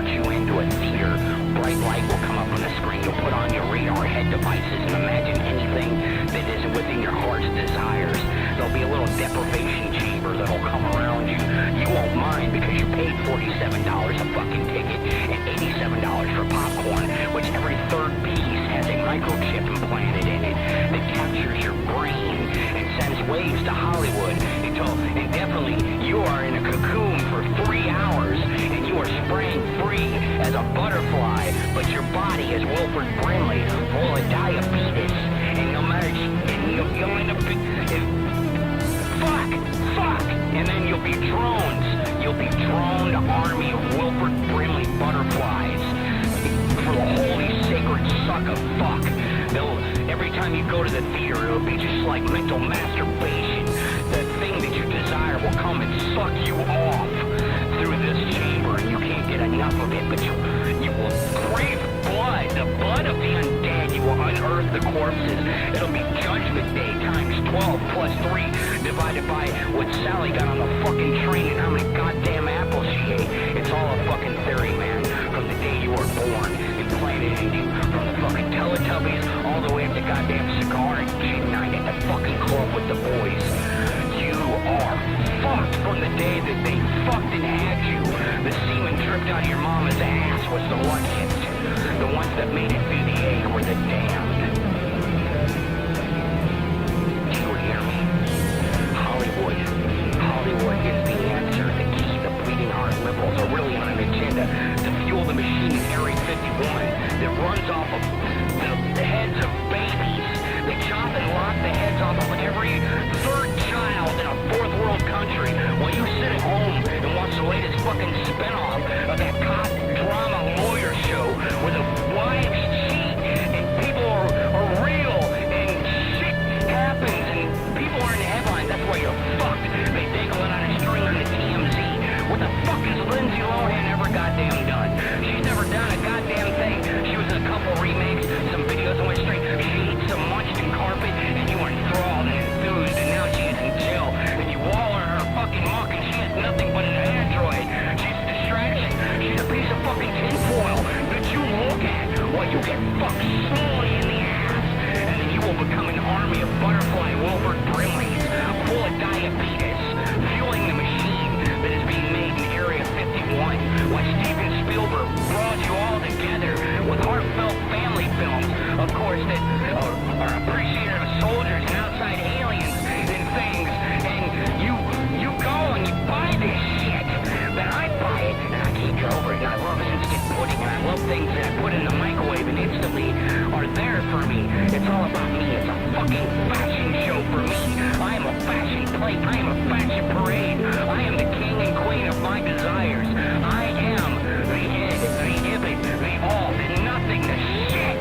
insert you into a theater. Bright light will come up on the screen. You'll put on your radar head devices and imagine anything that isn't within your heart's desires. There'll be a little deprivation chamber that'll come around you. You won't mind because you paid $47 a fucking ticket and $87 for popcorn, which every third piece has a microchip implanted in it that captures your brain and sends waves to Hollywood until indefinitely you are in a cocoon for 3 hours and you are spraying free as a butterfly, but your body is Wilford Brimley, full of diabetes, and no matter, and you'll end up, fuck, and then you'll be drones. You'll be droned army of Wilford Brimley butterflies for the holy sacred suck of fuck. Every time you go to the theater, it'll be just like mental masturbation. The thing that you desire will come and suck you off through this chamber, and you can't get enough of it, but you will crave blood, the blood of the undead. You will unearth the corpses. It'll be Judgment Day times 12 plus 3 divided by what Sally got on the fucking train and how many goddamn apples she ate. It's all a fucking theory, man. From the day you were born, implanted in you, from the fucking Teletubbies all the way up to goddamn cigar and shit night at the fucking club with the boys. You are fucked from the day that they fucked and had you. The semen dripped out of your mama's ass was the luckiest. The ones that made it through the egg were the damned. Do you hear me? Hollywood is the answer, the key. The bleeding heart liberals are really on an agenda to fuel the machine in Area 51 that runs off of the heads of babies. They chop and lock the heads off of every third child in a fourth world country while you sit at home and watch the latest fucking spinoff of that cop drama lawyer show where the wives cheat and people are real and shit happens and people are in the headlines. That's why you're fucked. They dangle it on a string on the TMZ. What the fuck has Lindsay Lohan ever goddamn done? She's never done a goddamn thing. She was in a couple remakes, some videos on which street. She ate some munched carpet and you were enthralled and enthused, and now she is in jail and you waller her fucking muck and she has nothing but an android. She's a distraction. She's a piece of fucking tinfoil that you look at while you get fucked slowly in the ass, and then you will become an army of butterfly Wilford Brimleys full of diabetes, fueling the machine that is being made in Area 51. Why Steven Spielberg brought you all together with heartfelt family films, of course, that are appreciative of soldiers and outside aliens and things, and you go and you buy this shit, then I buy it and I can't get over it, and I love instant pudding, and I love things that I put in the microwave and instantly are there for me. It's all about me. It's a fucking fashion show for me. I am a fashion plate. I am a fashion parade. I am the king and queen of my desires. I am the head, the ibid, the all, the nothing, the shit.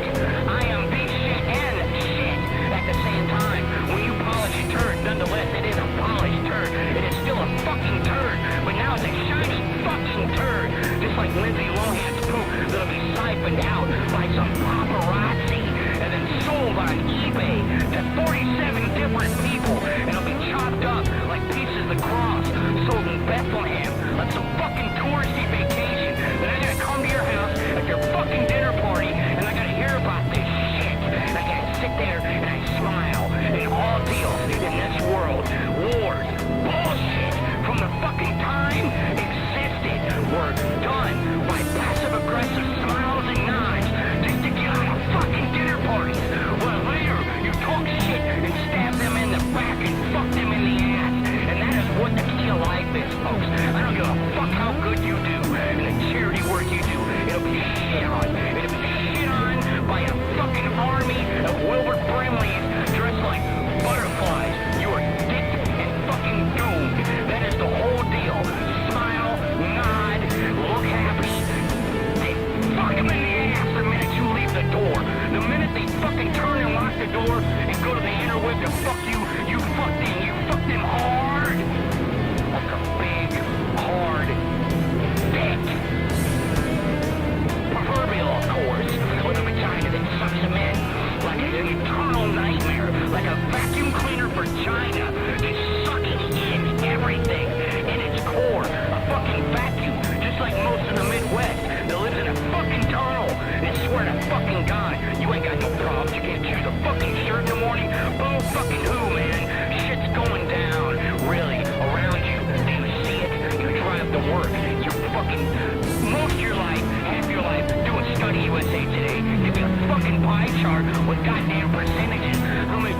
I am the shit and shit at the same time. When you polish a turd, nonetheless, it is a polished turd. It is still a fucking turd, but now it's a shiny fucking turd. Just like Lindsay Lohan's poop that'll be siphoned out by some paparazzi and then sold on eBay to 47 different people, and it'll be chopped up like pieces of the cross sold in Bethlehem on some fucking touristy vacation. Then I gotta come to your house at your fucking dinner party, and I gotta hear about this shit. And I gotta sit there and I smile. And all deals in this world, wars, bullshit, from the fucking time existed, were done by passive-aggressive smiles and nods just to get out of fucking dinner parties. Well, later, you talk shit and stab them in the back and fuck them in the ass. And that is what the key of life is, folks. I don't give a fuck how good you do and the charity work you do. It'll be shit on. It'll be shit on by a fucking army of Wilbert Brimleys dressed like butterflies. You are dicked and fucking doomed. That is the whole deal. Smile, nod, look happy. They fuck them in the ass the minute you leave the door. The minute they fucking turn and lock the door and go to the interweb to fuck you, you fuck them. You fuck them hard. Like a big, hard dick. Proverbial, of course, with a vagina that sucks them in like an eternal nightmare, like a vacuum cleaner for China, just sucking in everything in its core. A fucking vacuum, just like most of the Midwest. They'll most of your life, half your life, doing Study USA Today. Give me a fucking pie chart with goddamn percentages. How many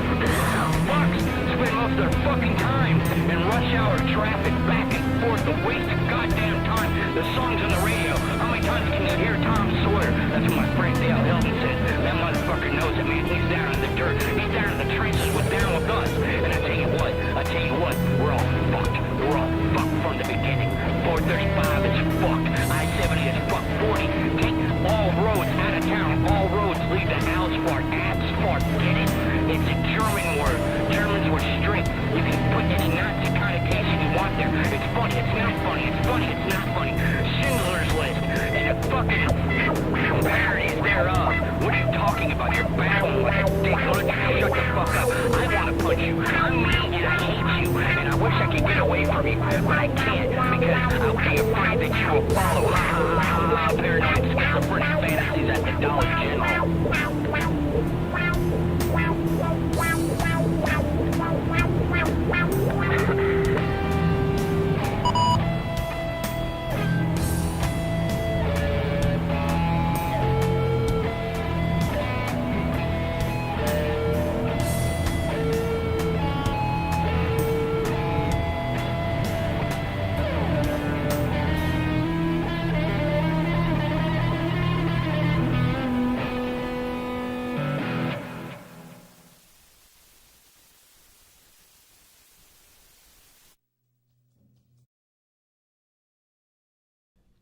fucks spend most of their fucking time in rush hour traffic back and forth, a waste of goddamn time. The songs on the radio. How many times can you hear Tom Sawyer? That's what my friend Theo said. That motherfucker knows it, man. He's down in the dirt. He's down in the trenches down with us. And I tell you what, we're all fucked. We're all fucked from the beginning. 435 is fucked. I-70 is fucked. 40. Take all roads out of town. All roads lead to Ausfahrt. Asphalt. Get it? It's a German word. Germans were strict. You can put any Nazi connotation you want there. It's funny. It's not funny. It's funny. It's not funny. Schindler's List and the fucking parodies thereof. What are you talking about? You're battling like a dick. Shut the fuck up. I want to punch you. I'm mean and I hate you. And I wish I could get away from you. But I can't because I would be afraid that you will follow paranoid schizophrenic fantasies at the Dollar General.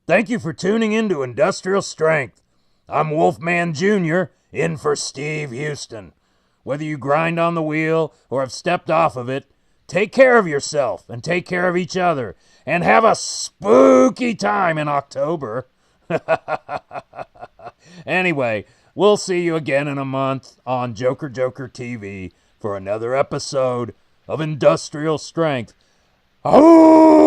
Thank you for tuning in to Industrial Strength. I'm Wolfman Jr., in for Steve Houston. Whether you grind on the wheel or have stepped off of it, take care of yourself and take care of each other and have a spooky time in October. Anyway, we'll see you again in a month on Joker Joker TV for another episode of Industrial Strength. Oh!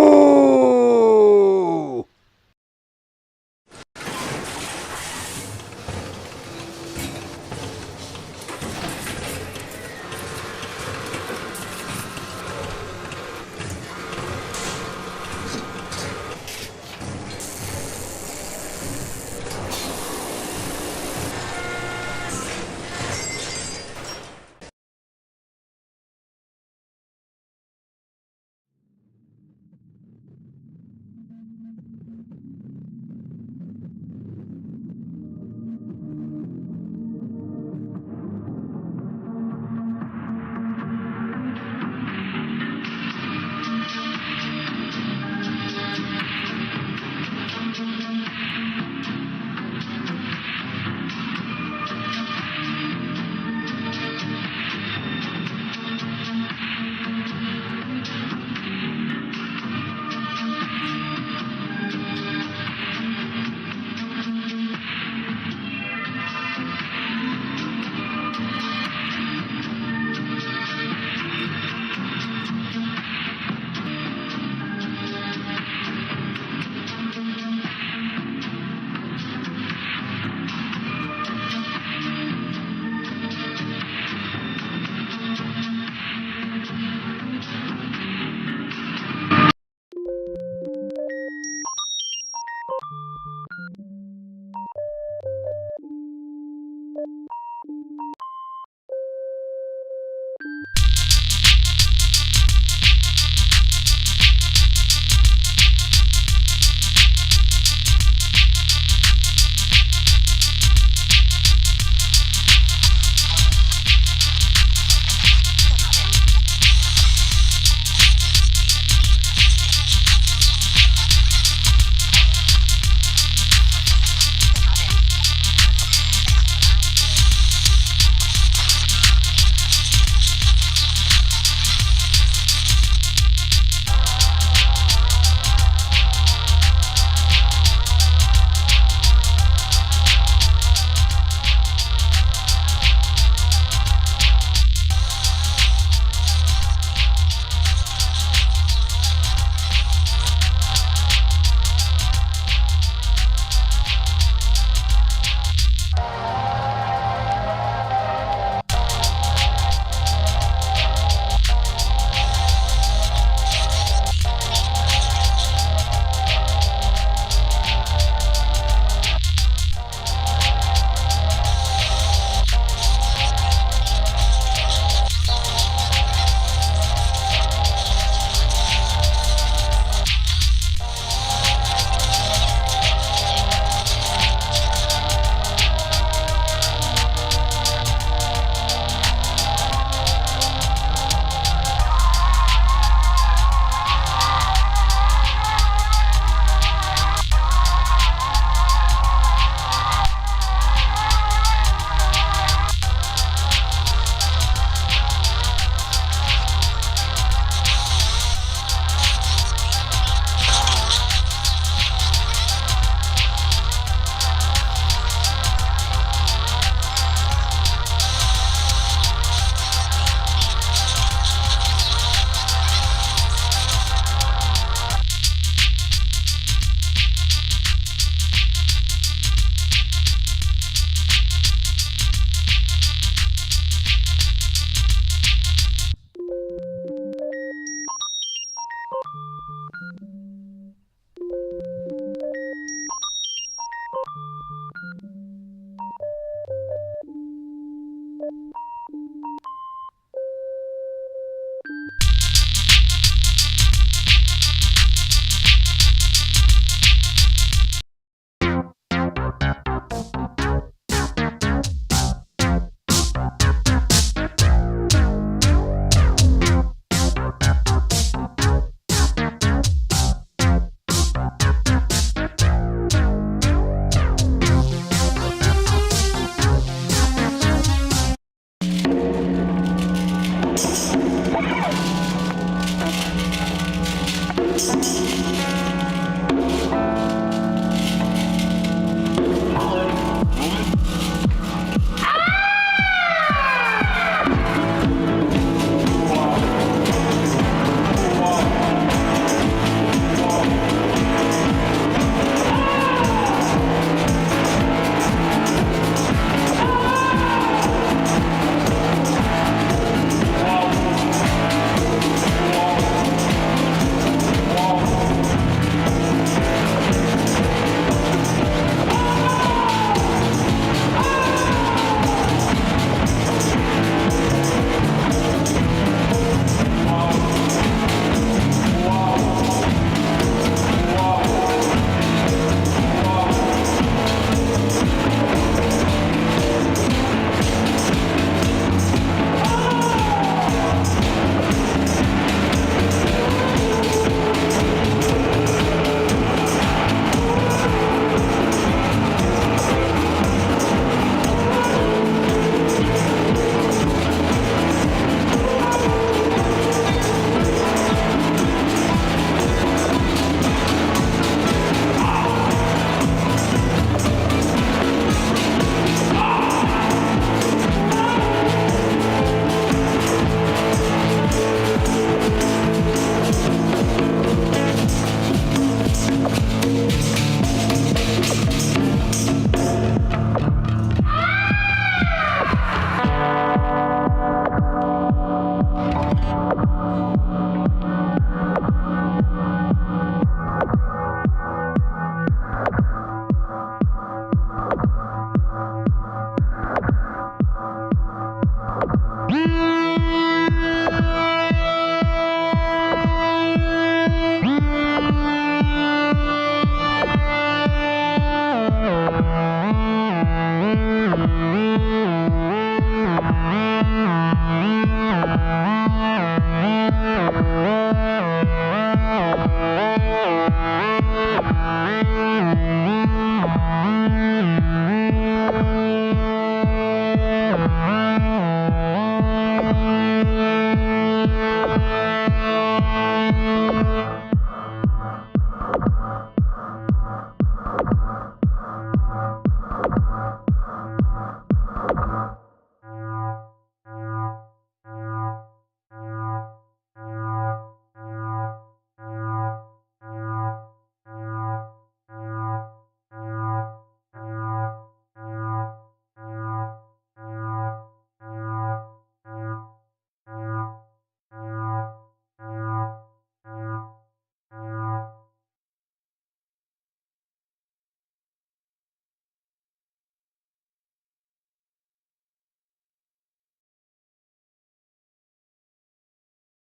Bye.